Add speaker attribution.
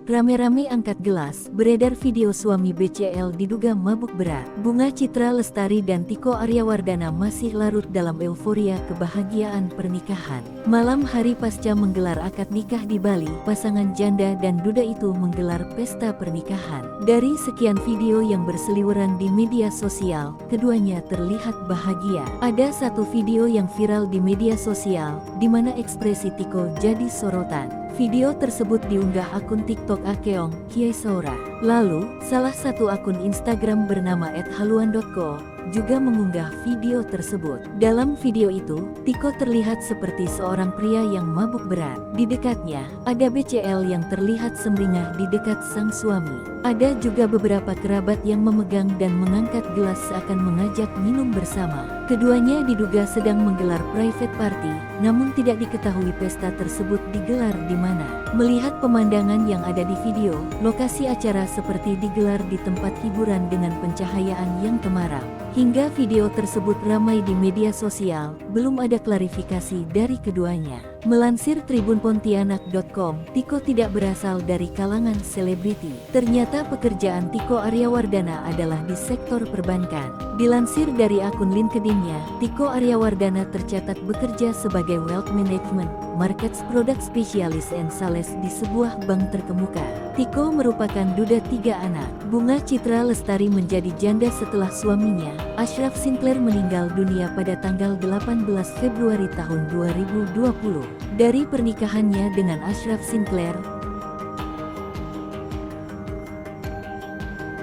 Speaker 1: rame-rame angkat gelas, beredar video suami BCL diduga mabuk berat. Bunga Citra Lestari dan Tiko Aryawardana masih larut dalam euforia kebahagiaan pernikahan. Malam hari pasca menggelar akad nikah di Bali, pasangan janda dan duda itu menggelar pesta pernikahan. Dari sekian video yang berseliweran di media sosial, keduanya terlihat bahagia. Ada satu video yang viral di media sosial, di mana ekspresi Tiko jadi sorotan. Video tersebut diunggah akun TikTok Akeong Kiesaura. Lalu, salah satu akun Instagram bernama @haluan.co juga mengunggah video tersebut. Dalam video itu, Tiko terlihat seperti seorang pria yang mabuk berat. Di dekatnya, ada BCL yang terlihat sumringah di dekat sang suami. Ada juga beberapa kerabat yang memegang dan mengangkat gelas seakan mengajak minum bersama. Keduanya diduga sedang menggelar private party, namun tidak diketahui pesta tersebut digelar di mana. Melihat pemandangan yang ada di video, lokasi acara seperti digelar di tempat hiburan dengan pencahayaan yang temaram. Hingga video tersebut ramai di media sosial, belum ada klarifikasi dari keduanya. Melansir tribunpontianak.com, Tiko tidak berasal dari kalangan selebriti. Ternyata pekerjaan Tiko Aryawardana adalah di sektor perbankan. Dilansir dari akun LinkedIn-nya, Tiko Aryawardana tercatat bekerja sebagai Wealth Management, Markets Product Specialist and Sales di sebuah bank terkemuka. Tiko merupakan duda 3 anak. Bunga Citra Lestari menjadi janda setelah suaminya, Ashraf Sinclair, meninggal dunia pada tanggal 18 Februari tahun 2020. Dari pernikahannya dengan Ashraf Sinclair,